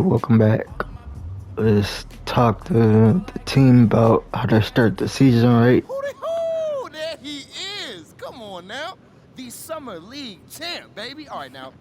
welcome back. Let's talk to the team about how to start the season right. Hooty-hoo! There he is! Come on now. The Summer League champ, baby. All right, now,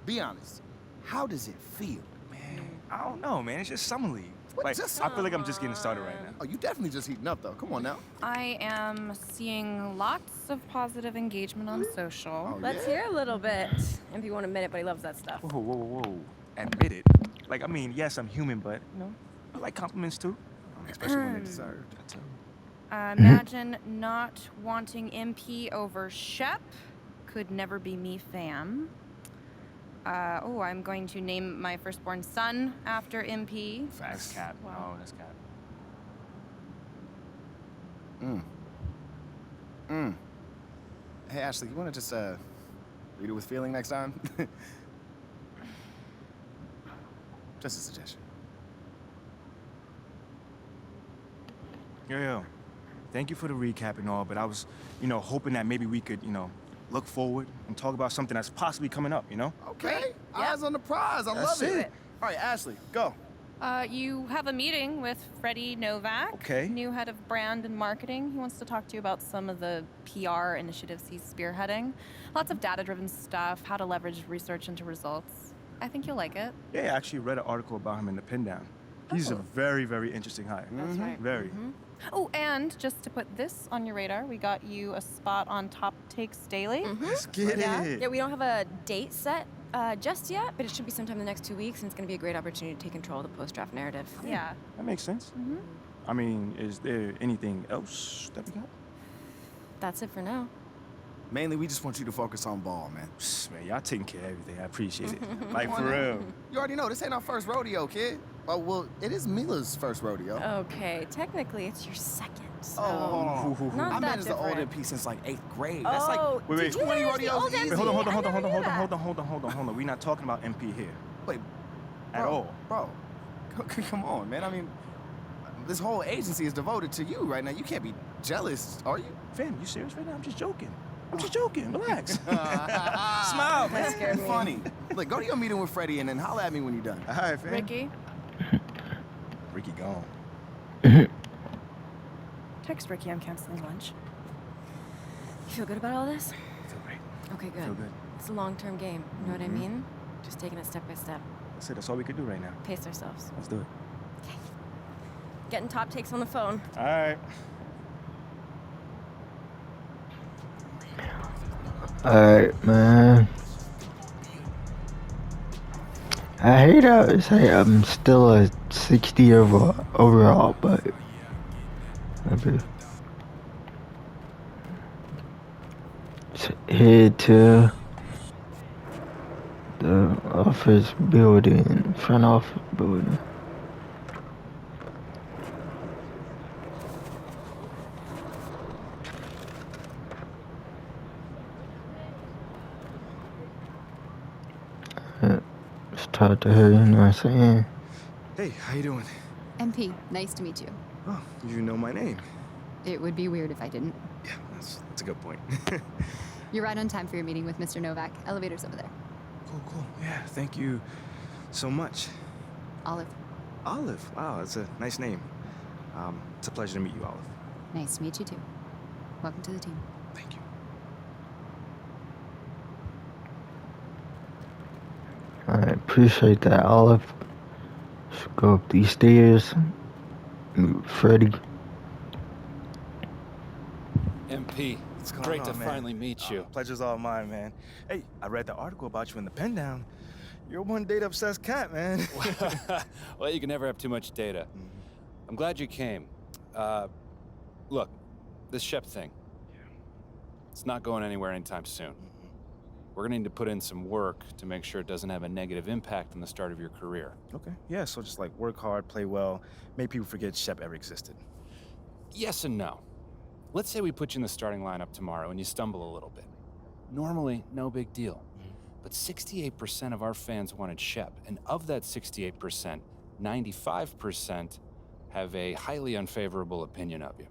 be honest. How does it feel? Man, I don't know, man. It's just summer league. What, Like, just- I feel like I'm just getting started right now. Oh, you definitely just heating up, though. Come on now. I am seeing lots of positive engagement on social. Oh, Let's yeah? hear a little bit. MP won't admit it, but he loves that stuff. Whoa, whoa, whoa, whoa. Admit it. Like, I mean, yes, I'm human, but, you know, I like compliments too. Especially when they're deserved. That's Imagine not wanting MP over Shep. Could never be me, fam. I'm going to name my firstborn son after MP. That's cat. Wow. Oh, that's cat. Hey, Ashley, you want to just, read it with feeling next time? Just a suggestion. Yo. Thank you for the recap and all, but I was, hoping that maybe we could, look forward and talk about something that's possibly coming up, Okay. Eyes on the prize. I love it. it. All right, Ashley, go. You have a meeting with Freddie Novak, Okay. new head of brand and marketing. He wants to talk to you about some of the PR initiatives he's spearheading. Lots of data-driven stuff, how to leverage research into results. I think you'll like it. Yeah, I actually read an article about him in the Pin Down. He's a very, very interesting hire. That's right. Very. Oh, and just to put this on your radar, we got you a spot on Top Takes Daily. Let's get it. Yeah, we don't have a date set just yet, but it should be sometime in the next 2 weeks, and it's going to be a great opportunity to take control of the post-draft narrative. Yeah. That makes sense. I mean, is there anything else that we got? That's it for now. Mainly, we just want you to focus on ball, man. Man, y'all taking care of everything. I appreciate it. Like, Come for on now. real. You already know, this ain't our first rodeo, kid. Oh, well, it is Mila's first rodeo. Okay, technically it's your second, so... Oh, hold on. Not I that met as the older different. piece since like 8th grade. That's like, Oh, Wait, did you 20 manage the rodeos old easy. MC? Wait, hold on. I never knew that. We're not talking about MP here wait, at all. Bro, come on, man. I mean, this whole agency is devoted to you right now. You can't be jealous, are you? Fam, you serious right now? I'm just joking. Relax. Smile, man. That scared me. Funny. Look, go to your meeting with Freddie and then holler at me when you're done. All right, fam. Ricky, Ricky gone. text Ricky I'm canceling lunch. You feel good about all this? Feel great. Okay, good. Feel good. It's a long-term game, you know what I mean? Just taking it step by step. That's it. That's all we could do right now. Pace ourselves. Let's do it. Getting top takes on the phone. All right. Alright, man. I hate how it's like I'm still a 60 overall, but maybe head to the office building, front office building. Just talk to her, you know what I'm saying? Hey, how you doing? MP, nice to meet you. Oh, you know my name. It would be weird if I didn't. Yeah, that's a good point. You're right on time for your meeting with Mr. Novak. Elevator's over there. Cool. Yeah, thank you so much. Olive, Olive. Wow, that's a nice name. It's a pleasure to meet you, Olive. nice to meet you too. Welcome to the team. Thank you. I appreciate that, Olive. Should go up these stairs. Meet with Freddie. MP, What's going great on, to man? finally meet you. Pleasure's all mine, man. Hey, I read the article about you in the Pen Down. You're one date obsessed cat, man. Well, you can never have too much data. I'm glad you came. Look, this Shep thing, it's not going anywhere anytime soon. We're gonna need to put in some work to make sure it doesn't have a negative impact on the start of your career. Okay. Yeah, so just like work hard, play well, make people forget Shep ever existed. Yes and no. Let's say we put you in the starting lineup tomorrow and you stumble a little bit. Normally, no big deal. But 68% of our fans wanted Shep, and of that 68%, 95% have a highly unfavorable opinion of you.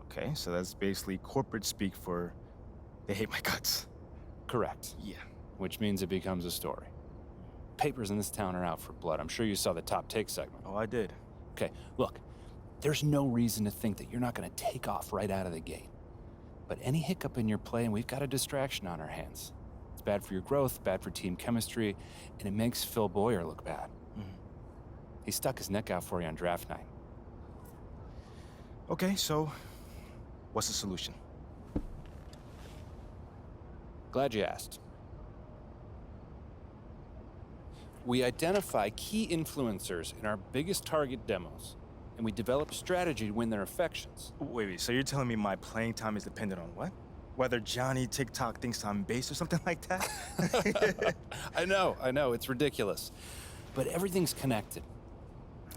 Okay, so that's basically corporate speak for they hate my guts. Correct. Yeah. Which means it becomes a story. papers in this town are out for blood. I'm sure you saw the top take segment. Oh, I did. Okay, look, there's no reason to think that you're not going to take off right out of the gate. But any hiccup in your play, and we've got a distraction on our hands. It's bad for your growth, bad for team chemistry, and it makes Phil Boyer look bad. He stuck his neck out for you on draft night. Okay, so what's the solution? Glad you asked. We identify key influencers in our biggest target demos, and we develop strategy to win their affections. Wait, so you're telling me my playing time is dependent on what? Whether Johnny TikTok thinks I'm base or something like that? I know, it's ridiculous. But everything's connected.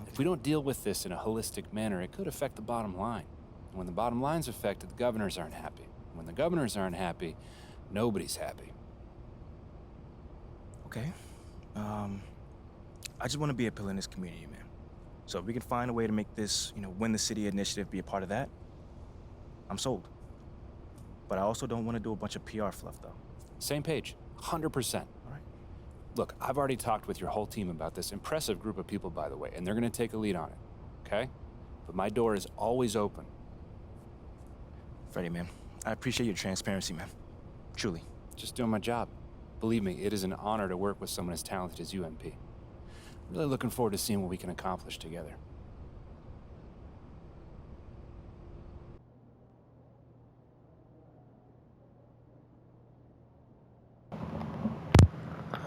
If we don't deal with this in a holistic manner, it could affect the bottom line. And when the bottom line's affected, the governors aren't happy. When the governors aren't happy, nobody's happy. Okay. I just want to be a pillar in this community, man. So if we can find a way to make this, win the city initiative be a part of that, I'm sold. But I also don't want to do a bunch of PR fluff, though. Same page, 100%. All right. Look, I've already talked with your whole team about this impressive group of people, by the way, and they're going to take a lead on it, okay? But my door is always open. Freddie, man, I appreciate your transparency, man. Truly. Just doing my job. Believe me, it is an honor to work with someone as talented as UMP. I'm really looking forward to seeing what we can accomplish together.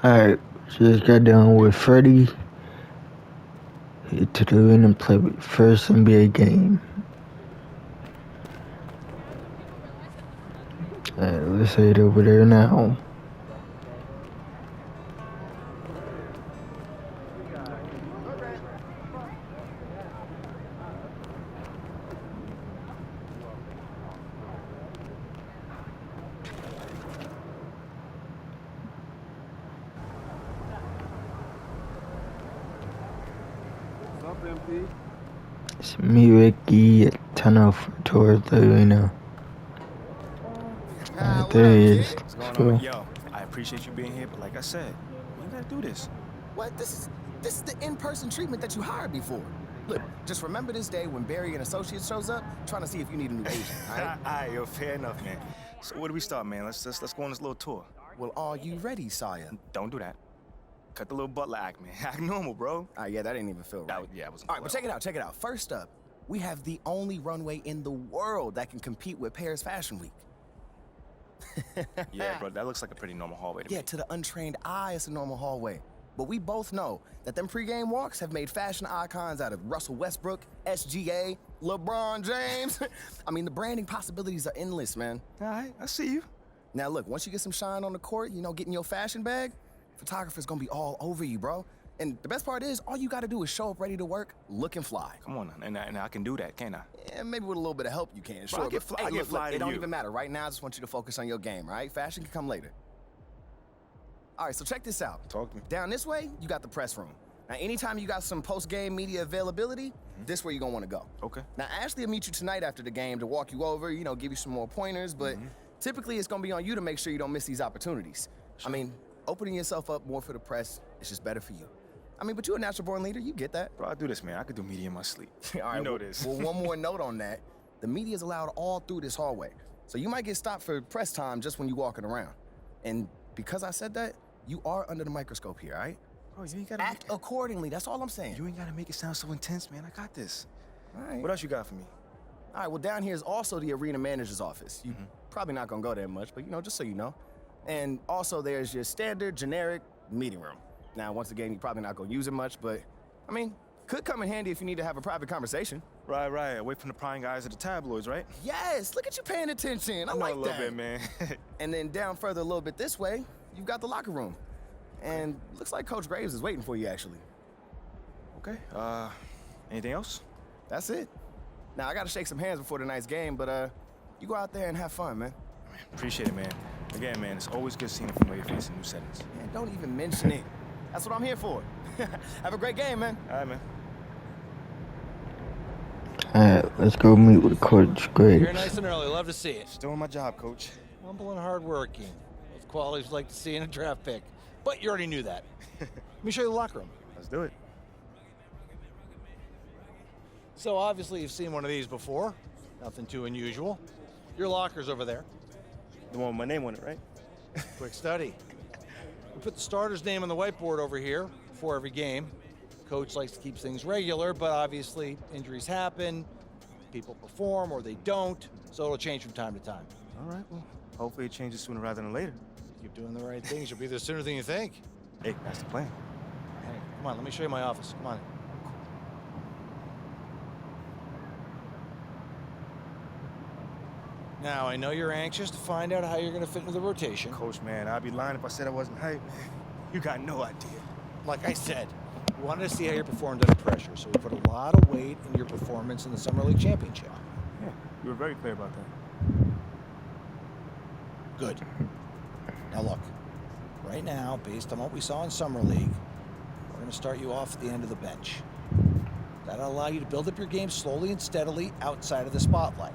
Alright, just got done with Freddie. Hit to the arena and play with first NBA game. Alright, let's head over there now. It's me, Ricky, turn off towards the arena. There he is. What's going on? Yo, I appreciate you being here, but like I said, we gotta do this. What? This is the in-person treatment that you hired me for. Look, just remember this day when Barry and Associates shows up, trying to see if you need a new agent, all right? Alright, yo, fair enough, man. So where do we start, man? Let's go on this little tour. Well, are you ready, Saya? Don't do that. Cut the little butler act, man. Act normal, bro. Yeah, that didn't even feel right. Yeah, it wasn't. All right, but check it out. First up, we have the only runway in the world that can compete with Paris Fashion Week. Yeah, bro, that looks like a pretty normal hallway to me. Yeah, to the untrained eye, it's a normal hallway. But we both know that them pregame walks have made fashion icons out of Russell Westbrook, SGA, LeBron James. I mean, the branding possibilities are endless, man. All right, I see you. Now look, once you get some shine on the court, getting your fashion bag, photographer's gonna be all over you, bro. And the best part is, all you gotta do is show up ready to work, looking fly. Come on, and I can do that, can't I? Yeah, maybe with a little bit of help you can, sure. I get fly, Hey, I get fly look, to it don't you. even matter. Right now, I just want you to focus on your game, right? Fashion can come later. All right, so check this out. Talk to me. Down this way, you got the press room. Now, anytime you got some post-game media availability, this where you're gonna wanna go. Okay. Now, Ashley will meet you tonight after the game to walk you over, give you some more pointers, but typically it's gonna be on you to make sure you don't miss these opportunities. Sure. I mean, opening yourself up more for the press is just better for you. I mean, but you're a natural-born leader, you get that. Bro, I do this, man. I could do media in my sleep. All right, you know this. Well, one more note on that. The media is allowed all through this hallway. So you might get stopped for press time just when you're walking around. And because I said that, you are under the microscope here, all right? Bro, you ain't gotta Act accordingly, that's all I'm saying. You ain't gotta make it sound so intense, man. I got this. All right. What else you got for me? All right, well, down here is also the arena manager's office. You probably not gonna go there much, but just so you know. And also there's your standard, generic meeting room. Now, once again, you're probably not gonna use it much, but, I mean, could come in handy if you need to have a private conversation. Right. Away from the prying eyes of the tabloids, right? Yes, look at you paying attention. I know like a little that. bit, man. And then down further a little bit this way, you've got the locker room. And looks like Coach Graves is waiting for you, actually. Okay, anything else? That's it. Now, I gotta shake some hands before tonight's game, but you go out there and have fun, man. Appreciate it, man. Again, man, it's always good seeing a familiar face in new settings. Man, don't even mention it. That's what I'm here for. Have a great game, man. All right, man. Alright, let's go meet with Coach Graves. You're nice and early. Love to see it. Just doing my job, Coach. Humble and hardworking. Those qualities we like to see in a draft pick. But you already knew that. Let me show you the locker room. Let's do it. So obviously you've seen one of these before. Nothing too unusual. Your locker's over there. The one with my name on it, right? Quick study. We put the starter's name on the whiteboard over here before every game. Coach likes to keep things regular, but obviously injuries happen, people perform or they don't, so it'll change from time to time. All right, well, hopefully it changes sooner rather than later. Keep doing the right things, you'll be there sooner than you think. Hey, that's the plan. Hey, come on, let me show you my office. Come on. Now, I know you're anxious to find out how you're going to fit into the rotation. Coach, man, I'd be lying if I said I wasn't hyped. You got no idea. Like I said, we wanted to see how you performed under pressure, so we put a lot of weight in your performance in the Summer League Championship. Yeah, you were very clear about that. Good. Now look, right now, based on what we saw in Summer League, we're going to start you off at the end of the bench. That'll allow you to build up your game slowly and steadily outside of the spotlight.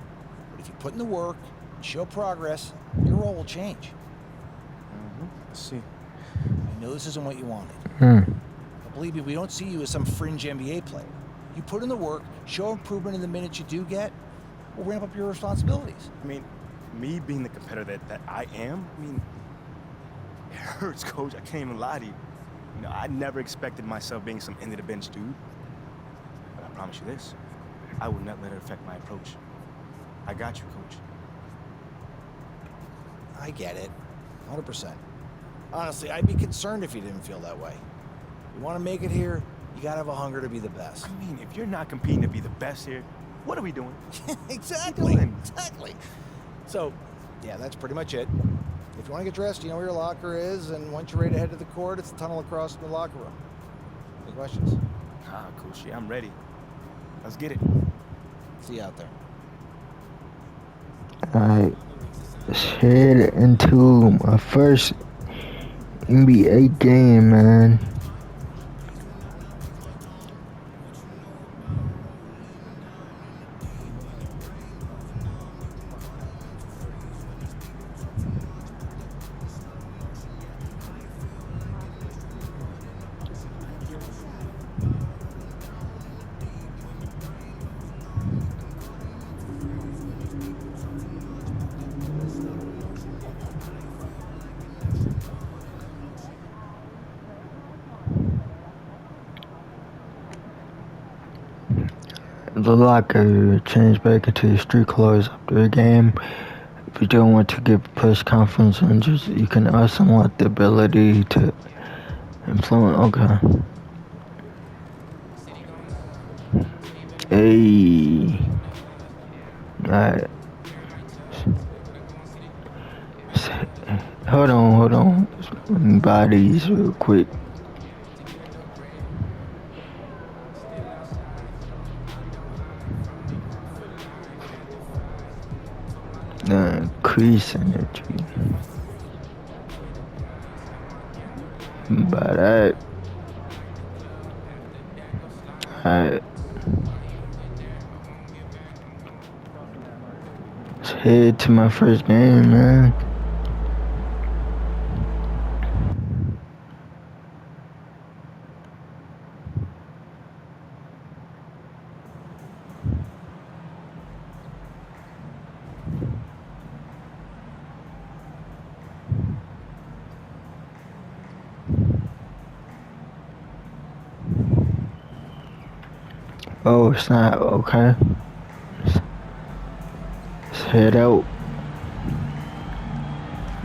But if you put in the work and show progress, your role will change. Let's see. I know this isn't what you wanted. But believe me, we don't see you as some fringe NBA player. You put in the work, show improvement in the minutes you do get, we'll ramp up your responsibilities. I mean, me being the competitor that I am, I mean, it hurts, Coach. I can't even lie to you. You know, I never expected myself being some end-of-the-bench dude. But I promise you this, I will not let it affect my approach. I got you, Coach. I get it, 100%. Honestly, I'd be concerned if you didn't feel that way. You want to make it here, you gotta have a hunger to be the best. I mean, if you're not competing to be the best here, what are we doing? Exactly, exactly. So, yeah, that's pretty much it. If you want to get dressed, you know where your locker is, and once you're ready to head to the court, it's the tunnel across from the locker room. Any questions? Coach, yeah, I'm ready. Let's get it. See you out there. Alright, let's head into my first NBA game, man. The locker change back into your street clothes after the game. If you don't want to give a press conference, and just you can also want the ability to influence. Okay. Hey. Alright. Hold on. Bodies real quick. Increase energy. But alright. Let's head to my first game, man. Oh, it's not okay. Let's head out.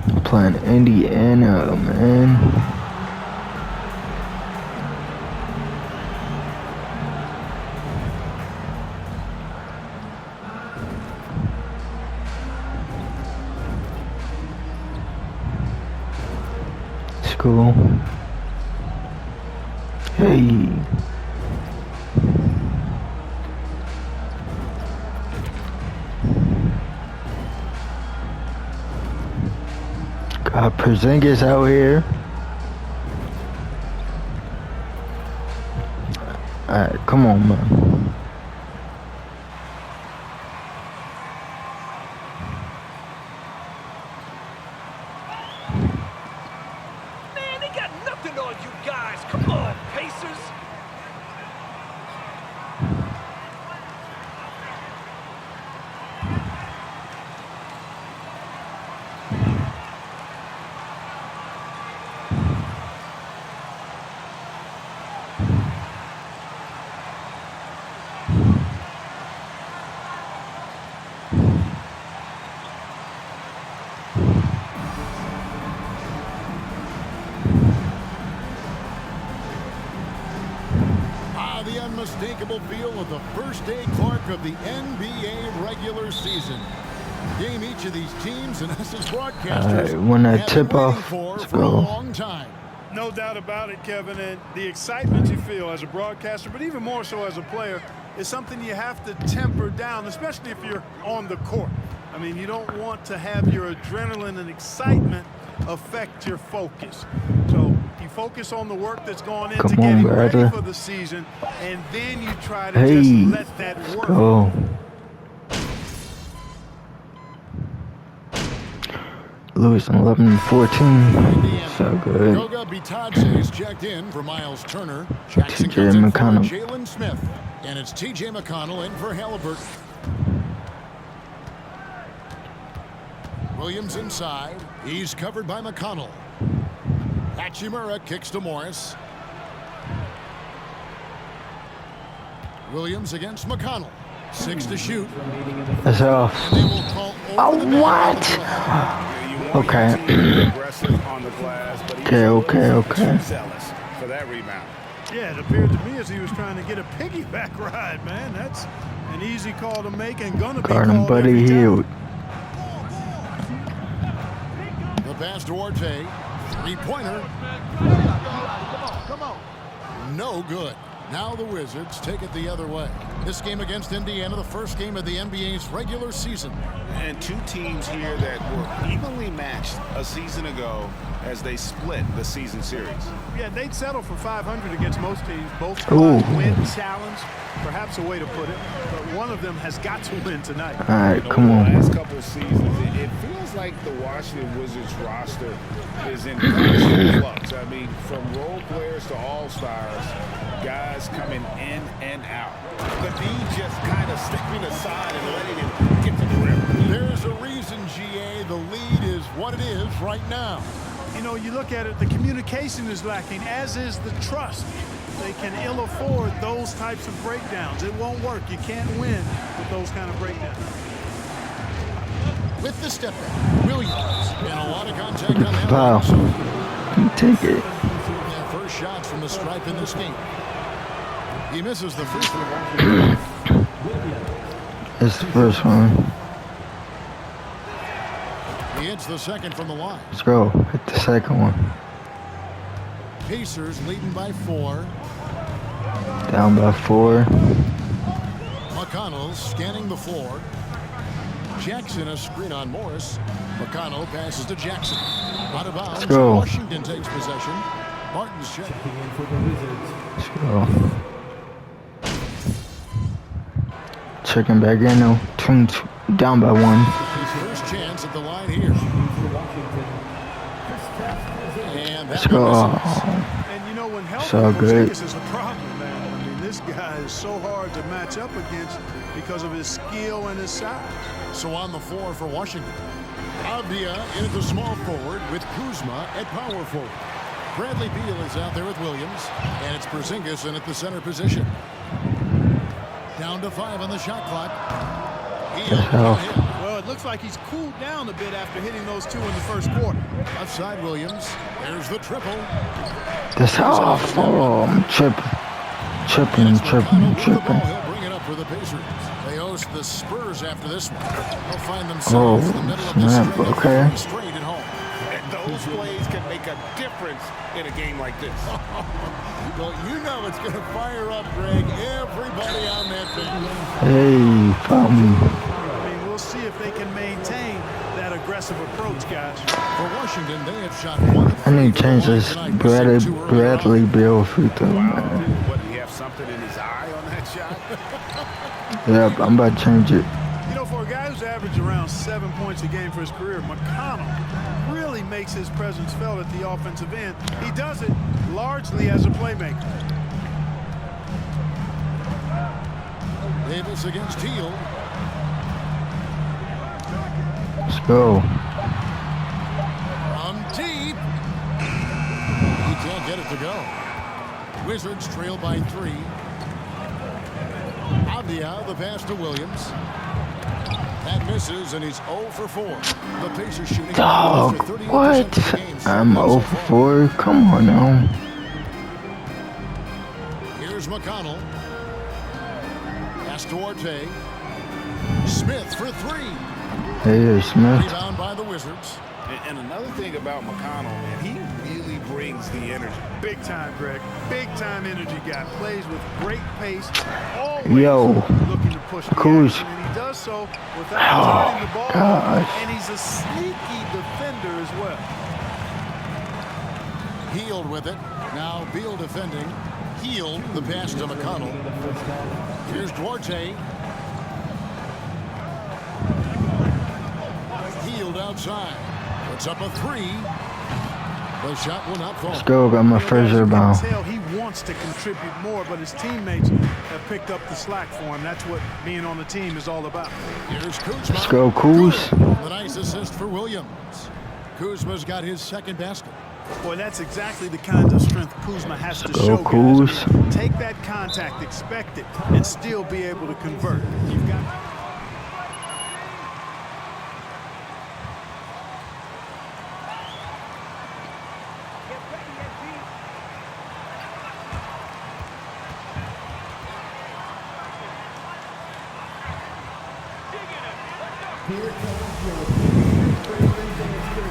I'm playing Indiana, man. It's cool. Hey. Got Porzingis out here. Alright, come on, man. Man, they got the unmistakable feel of the first day Clark of the NBA regular season. Game each of these teams and us as broadcasters when I have tip been waiting off, for let's a go. long time. No doubt about it, Kevin, and the excitement you feel as a broadcaster, but even more so as a player, is something you have to temper down, especially if you're on the court. I mean, you don't want to have your adrenaline and excitement affect your focus. So you focus on the work that's gone into getting ready for the season, and then you try to just let that work. Go. Losing 11-14. So good. Goga Bitadze is checked in for Miles Turner. Jackson TJ comes in for McConnell. Jalen Smith. And it's TJ McConnell in for Halliburton. Williams inside. He's covered by McConnell. Hachimura kicks to Morris. Williams against McConnell. 6 to shoot. That's off. And they will call over the What? Okay. Okay. For that rebound. Yeah, it appeared to me as he was trying to get a piggyback ride, man. That's an easy call to make and gonna be called Buddy Hield. The pass to Orte. Three-pointer. Come on. No good. Now the Wizards take it the other way. This game against Indiana, the first game of the NBA's regular season. And two teams here that were evenly matched a season ago as they split the season series. Yeah, they'd settle for 500 against most teams. Both squads win challenge, perhaps a way to put it. But one of them has got to win tonight. All right, come on. The last couple of seasons, it feels like the Washington Wizards roster is in constant flux. I mean, from role players to all-stars, guys coming in and out. But he just kind of stepping aside and letting him get to the rim. There's a reason, GA, the lead is what it is right now. You know, you look at it, the communication is lacking, as is the trust. They can ill afford those types of breakdowns. It won't work. You can't win with those kind of breakdowns. With the step back, Williams, and a lot of contact on that. Wow. Take it. Their first shots from the stripe in this game. He misses the free throw. It's the first one. He hits the second from the line. Let's go. Hit the second one. Pacers leading by 4. Down by 4. McConnell scanning the floor. Jackson a screen on Morris. McConnell passes to Jackson. Out of bounds. Let's go. Washington takes possession. Martin's check. Let's go. Checking back in now. Down by 1. First chance at the line here. And Let's go. And you know, when healthy, So good. Porzingis is a problem, man. I mean, this guy is so hard to match up against because of his skill and his size. So on the floor for Washington. Avdia in at the small forward with Kuzma at power forward. Bradley Beal is out there with Williams. And it's Porzingis in at the center position. Down to 5 on the shot clock. Well, it looks like he's cooled down a bit after hitting those 2 in the first quarter. Outside Williams. There's the triple. That's off. Oh, I'm tripping. Tripping. He'll bring it up for the Pacers. They host the Spurs after this one. They'll find themselves in the middle of the okay. straight at home. And those plays can make a difference in a game like this. Well, you know it's going to fire up, Greg. Everybody on that thing. Hey, found me. I mean, we'll see if they can maintain that aggressive approach, guys. For Washington, they have shot 1. I need to change this Bradley Beal free throw. What, did he have something in his eye on that shot? Yep, I'm about to change it. You know, for a guy who's averaged around 7 points a game for his career, McConnell really makes his presence felt at the offensive end. He does it largely as a playmaker. Davis against Teal. Let's go. From deep. He can't get it to go. Wizards trail by 3. Avdia, the pass to Williams. That misses, and he's 0 for 4. The Pacers shooting. Dog, what? I'm 0 for 4? Come on now. Here's McConnell. Pass Duarte. Smith for three. Hey, Smith. Rebound by the Wizards. And another thing about McConnell, man, he really brings the energy. Big time, Greg. Big time energy guy. Plays with great pace. Always looking to push the action, and he does so without turning the ball. And he's a sneaky defender as well. Healed with it. Now Beal defending. Healed the pass to McConnell. Here's Duarte. Healed outside. Puts up a three. The shot will not fall. Let's go. Got my first rebound. He wants to contribute more, but his teammates have picked up the slack for him. That's what being on the team is all about. Here's Kuzma. Let's go, Kuz. The nice assist for Williams. Kuzma's got his second basket. Boy, that's exactly the kind of strength Kuzma has to show. Guys. Take that contact, expect it, and still be able to convert. You've got.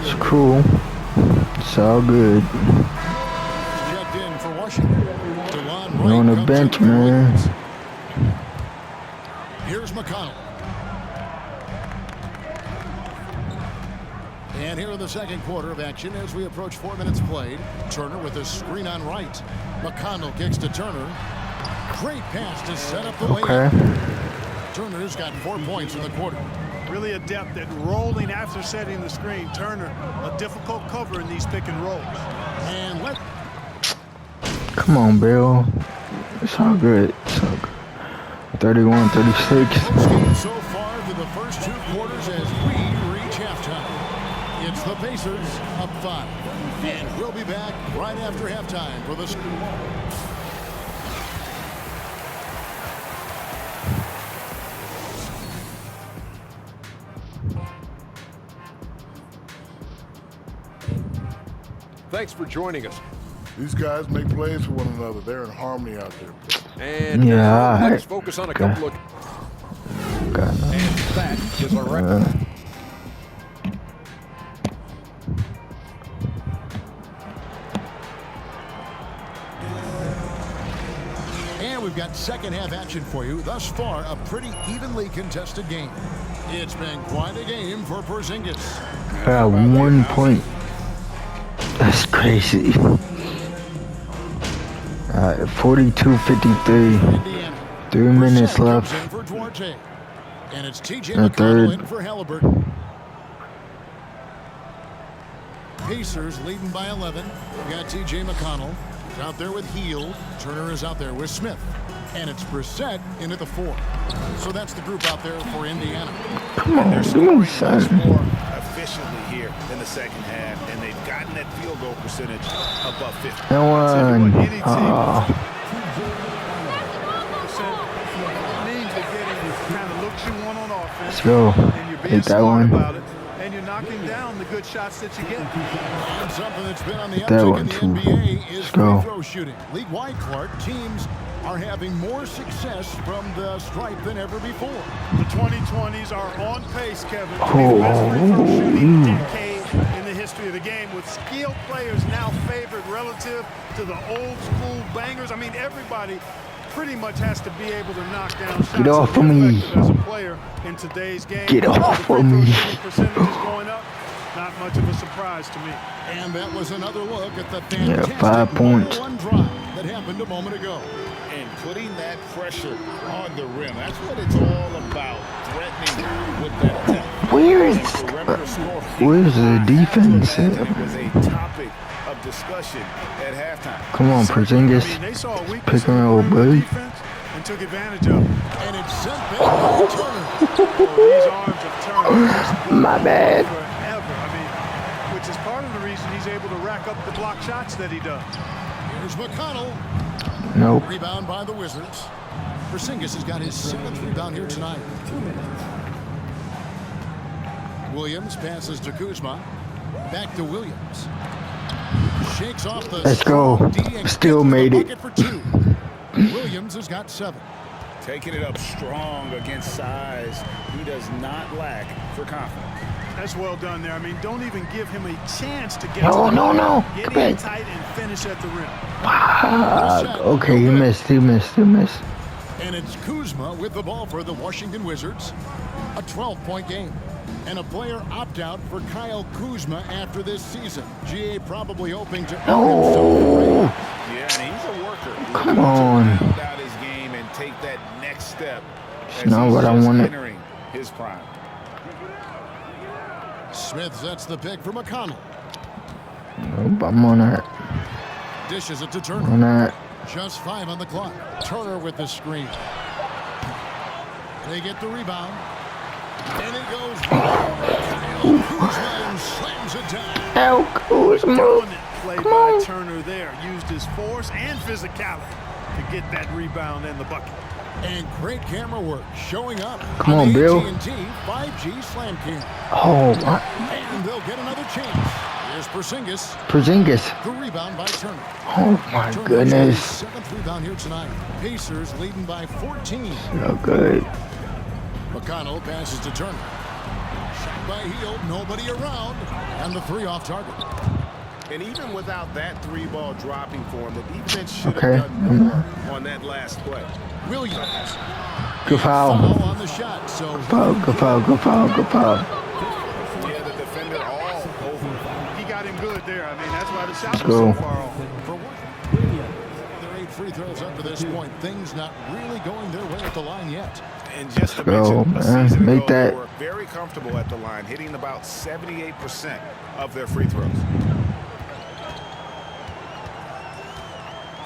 It's cool. It's all good. Checked in for Washington. We're on the bench, man. Here's McConnell. And here in the second quarter of action as we approach 4 minutes played. Turner with a screen on right. McConnell kicks to Turner. Great pass to set up the way. Turner's got 4 points in the quarter. Really adept at rolling after setting the screen. Turner, a difficult cover in these pick and rolls. And come on, Bill. It's all good. It's all good. 31-36. So far through the first 2 quarters as we reach halftime. It's the Pacers up 5. And we'll be back right after halftime for the Thanks for joining us. These guys make plays for one another. They're in harmony out there. And let's focus on a couple of... And that is our record. And we've got second half action for you. Thus far, a pretty evenly contested game. It's been quite a game for Porzingis. 1 point. That's crazy. 42-53. 3 minutes left. And it's TJ McConnell in for Halliburton. Pacers leading by 11. We got TJ McConnell. He's out there with Hield. Turner is out there with Smith. And it's Brissett into the 4. So that's the group out there for Indiana. Come on, do me something. More efficiently here in the second half, and they've gotten that field goal percentage above 50. No one. Let's go. Hit that one. And you're knocking down the good shots that you get. And something that's been on the that one uptick too. in the NBA is Let's free go. throw shooting. League-wide, Clark, teams are having more success from the stripe than ever before. The 2020s are on pace, Kevin, to be the best free throw shooting decade in the history of the game, with skilled players now favored relative to the old school bangers. I mean, everybody pretty much has to be able to knock down shots. Get off of me. As a player in today's game. Get off of me. Percentage is going up. Not much of a surprise to me. And that was another look at the fantastic 5 points. one drive that happened a moment ago. And putting that pressure on the rim. That's what it's all about. Threatening with that attack. Where's the defense? It was a topic of discussion at halftime. Come on, Porzingis. Pick and roll, buddy. And took advantage of it. And it's sent back by Turner. These arms of Turner. My bad. Forever. I mean, which is part of the reason he's able to rack up the block shots that he does. Here's McConnell. Nope. Rebound by the Wizards. Porzingis has got his 7th rebound here tonight. Williams passes to Kuzma. Back to Williams. Shakes off the... Let's go. Still made it. For 2. Williams has got 7. Taking it up strong against size. He does not lack for confidence. That's well done there. I mean, don't even give him a chance to get No, to the no, rim. no. Get Come in back. tight and finish at the rim. Okay, he missed. And it's Kuzma with the ball for the Washington Wizards. A 12-point game. And a player opt-out for Kyle Kuzma after this season. GA probably hoping to earn himself. Yeah, and he's a worker. Come on. Round out his game and take that next step. It's not what I wanted. Entering his prime. Smith sets the pick for McConnell. Nope, I'm on that. Dishes it to Turner. On that. Just 5 on the clock. Turner with the screen. They get the rebound. And it goes Kuzma and slams it down. Kuzma. Dominant play by Turner there. Used his force and physicality to get that rebound and the bucket. And great camera work showing up. Come on, Bill. AT&T 5G Slam Cam. Oh, my. And they'll get another chance. Here's Porzingis. The rebound by Turner. Oh, my Turner's goodness. 7th rebound here tonight. Pacers leading by 14. So good. McConnell passes to Turner. Shot by Hield, nobody around. And the 3 off target. And even without that 3-ball dropping for him, the defense should Okay. have done more on that last play. Williams. Good foul. On the shot, so Good foul. Yeah, the defender all over. He got him good there. I mean, that's why the shot Let's was go. so far off. for one. Their 8 free throws up to this point. Things not really going their way at the line yet. And just to Let's go, mention, a man. season Make ago, they that. were very comfortable at the line, hitting about 78% of their free throws.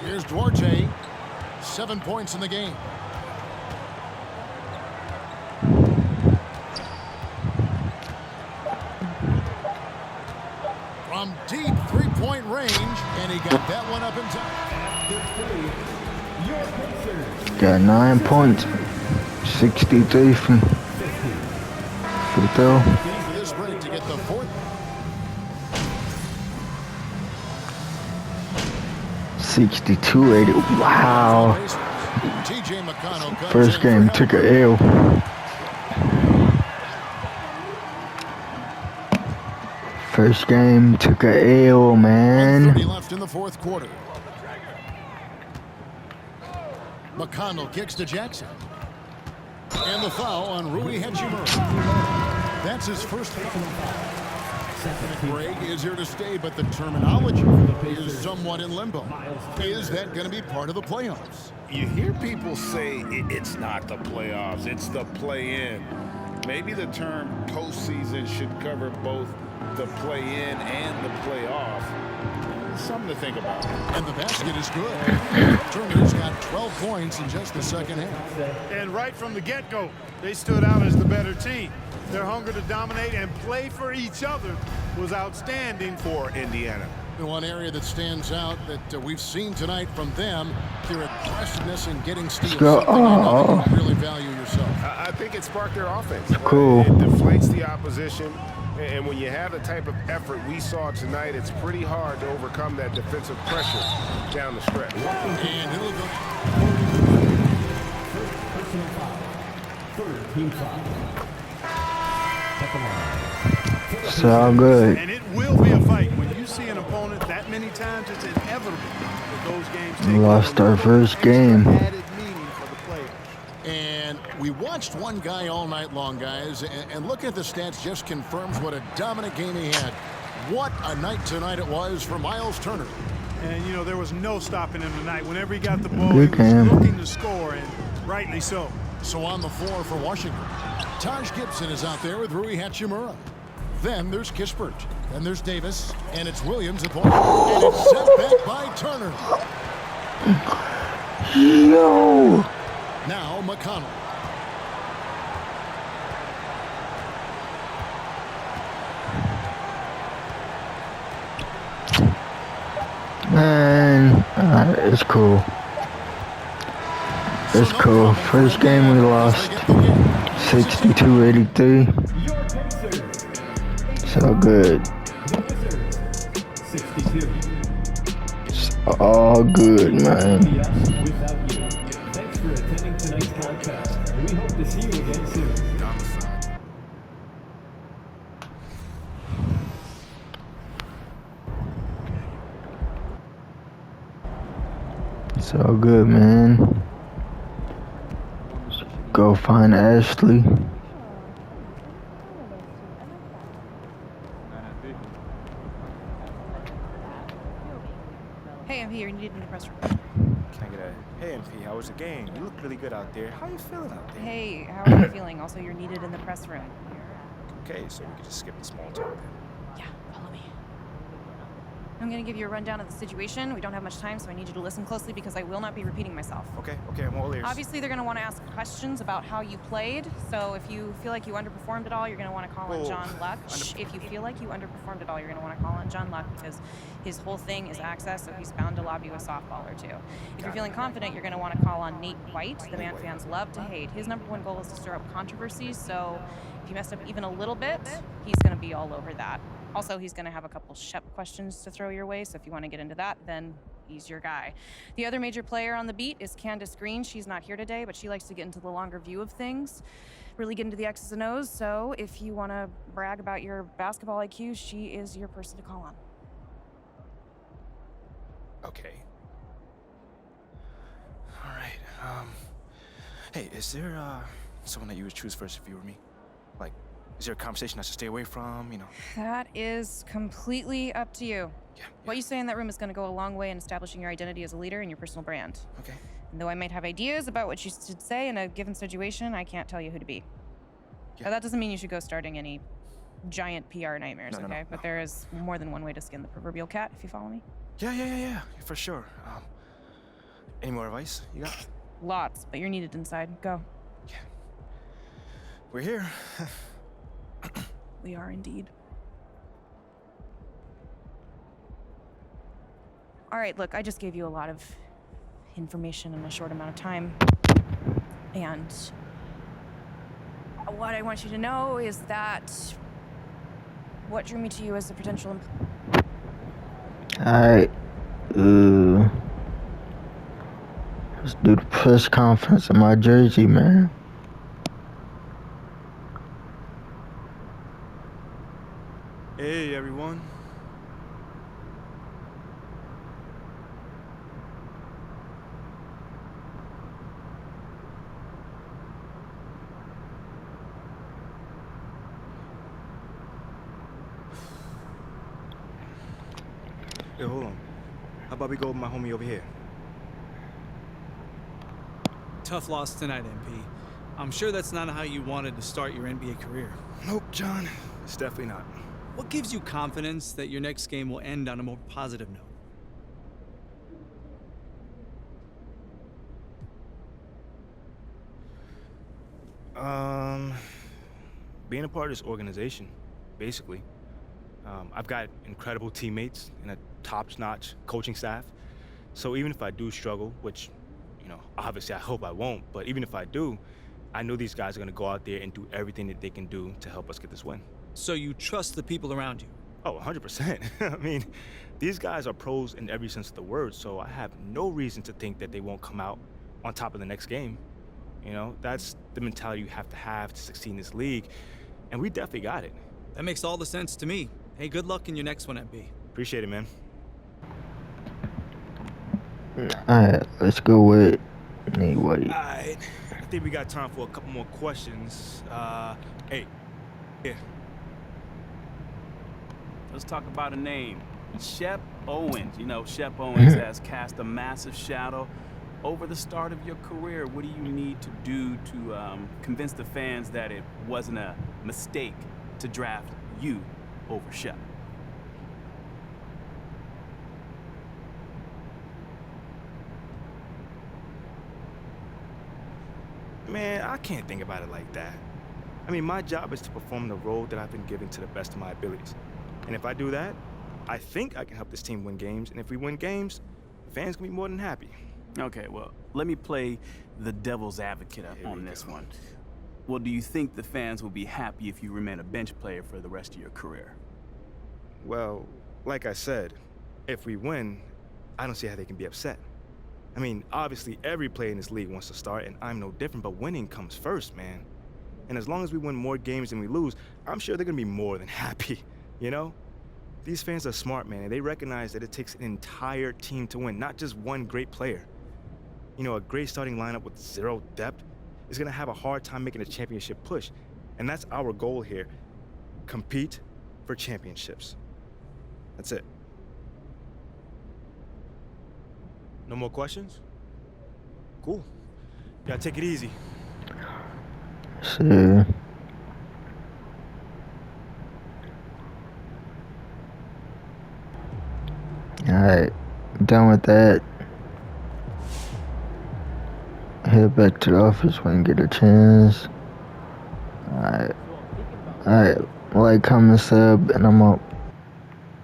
Here's Duarte. 7 points in the game. From deep 3-point range, and he got that one up in time. Got 9 points. 63 from free throw. For this break to get the 4th. 62-80. Wow. TJ McConnell comes First in game for took help. a L. First game took a L, man. 1:30 left in the 4th quarter. McConnell kicks to Jackson. And the foul on Rui Hachimura. That's his first foul. Greg is here to stay, but the terminology is somewhat in limbo. Is that going to be part of the playoffs? You hear people say it's not the playoffs, it's the play-in. Maybe the term postseason should cover both the play-in and the playoff. Something to think about. And the basket is good. Turner's got 12 points in just the second half. And right from the get-go, they stood out as the better team. Their hunger to dominate and play for each other was outstanding for Indiana. The one area that stands out that we've seen tonight from them, their aggressiveness in getting steals. Go. Something I know that you really value yourself. I think it sparked their offense. Cool. It deflates the opposition. And when you have the type of effort we saw tonight, it's pretty hard to overcome that defensive pressure down the stretch. And it'll go. It's all good. And it will be a fight. When you see an opponent that many times, it's inevitable that those games take We lost our first extra game. added meaning for the players. And we watched one guy all night long, guys, and looking at the stats just confirms what a dominant game he had. What a night tonight it was for Miles Turner. And, you know, there was no stopping him tonight. Whenever he got the ball, Good he was game. looking to score, and rightly so. So on the floor for Washington, Taj Gibson is out there with Rui Hachimura. Then there's Kispert. Then there's Davis. And it's Williams at point. And it's sent back by Turner. Yo. Now McConnell. Man, it's cool. It's cool. First game we lost 62-83. So good. It's all good, man. broadcaster, and we hope to see you again soon. It's all good, man. Just go find Ashley. Hey, I'm here. You needed in the press room. Can I get a, hey MP, how was the game? You look really good out there. How are you feeling out there? Hey, how are you feeling? Also, you're needed in the press room. Okay, so we could just skip the small talk then. Yeah, follow me. I'm gonna give you a rundown of the situation. We don't have much time, so I need you to listen closely because I will not be repeating myself. Okay, I'm all ears. Obviously, they're gonna want to ask questions about how you played. So if you feel like you underperformed at all, you're gonna want to call on John Luck. If you feel like you underperformed at all, you're gonna want to call on John Luck because his whole thing is access, so he's bound to lob you a softball or two. If you're feeling confident, you're gonna want to call on Nate White, the man fans love to hate. His #1 goal is to stir up controversies, so if you messed up even a little bit, he's gonna be all over that. Also, he's going to have a couple Shep questions to throw your way, so if you want to get into that, then he's your guy. The other major player on the beat is Candace Green. She's not here today, but she likes to get into the longer view of things, really get into the X's and O's, so if you want to brag about your basketball IQ, she is your person to call on. Okay. All right, hey, is there, someone that you would choose first if you were me? Like, is there a conversation I should stay away from, you know? That is completely up to you. Yeah. What you say in that room is going to go a long way in establishing your identity as a leader and your personal brand. Okay. And though I might have ideas about what you should say in a given situation, I can't tell you who to be. Yeah. But that doesn't mean you should go starting any giant PR nightmares, okay? No. But there is more than one way to skin the proverbial cat, if you follow me. Yeah, for sure. Any more advice you got? Lots, but you're needed inside. Go. Yeah. We're here. We are indeed. All right, look, I just gave you a lot of information in a short amount of time. And what I want you to know is that what drew me to you as a potential Alright. Let's do the press conference in my jersey, man. Hey, everyone. Hey, hold on. How about we go with my homie over here? Tough loss tonight, MP. I'm sure that's not how you wanted to start your NBA career. Nope, John. It's definitely not. What gives you confidence that your next game will end on a more positive note? Being a part of this organization, basically. I've got incredible teammates and a top-notch coaching staff. So even if I do struggle, which, you know, obviously I hope I won't, but even if I do, I know these guys are gonna go out there and do everything that they can do to help us get this win. So you trust the people around you? Oh, 100%. I mean, these guys are pros in every sense of the word, so I have no reason to think that they won't come out on top of the next game. You know, that's the mentality you have to succeed in this league, and we definitely got it. That makes all the sense to me. Hey, good luck in your next one, MP. Appreciate it, man. Alright, let's go with Nate White. Alright, I think we got time for a couple more questions. Hey, here. Let's talk about a name. Shep Owens. You know, Shep Owens has cast a massive shadow over the start of your career. What do you need to do to convince the fans that it wasn't a mistake to draft you over Shep? Man, I can't think about it like that. I mean, my job is to perform the role that I've been given to the best of my abilities. And if I do that, I think I can help this team win games. And if we win games, fans can be more than happy. Okay, well, let me play the devil's advocate on this one. Well, do you think the fans will be happy if you remain a bench player for the rest of your career? Well, like I said, if we win, I don't see how they can be upset. I mean, obviously every player in this league wants to start, and I'm no different, but winning comes first, man. And as long as we win more games than we lose, I'm sure they're gonna be more than happy, you know? These fans are smart, man, and they recognize that it takes an entire team to win, not just one great player. You know, a great starting lineup with zero depth is gonna have a hard time making a championship push. And that's our goal here. Compete for championships. That's it. No more questions? Cool. Yeah, take it easy. See. Alright, done with that. Head back to the office when I get a chance. Alright, like, comment, sub, and I'm up.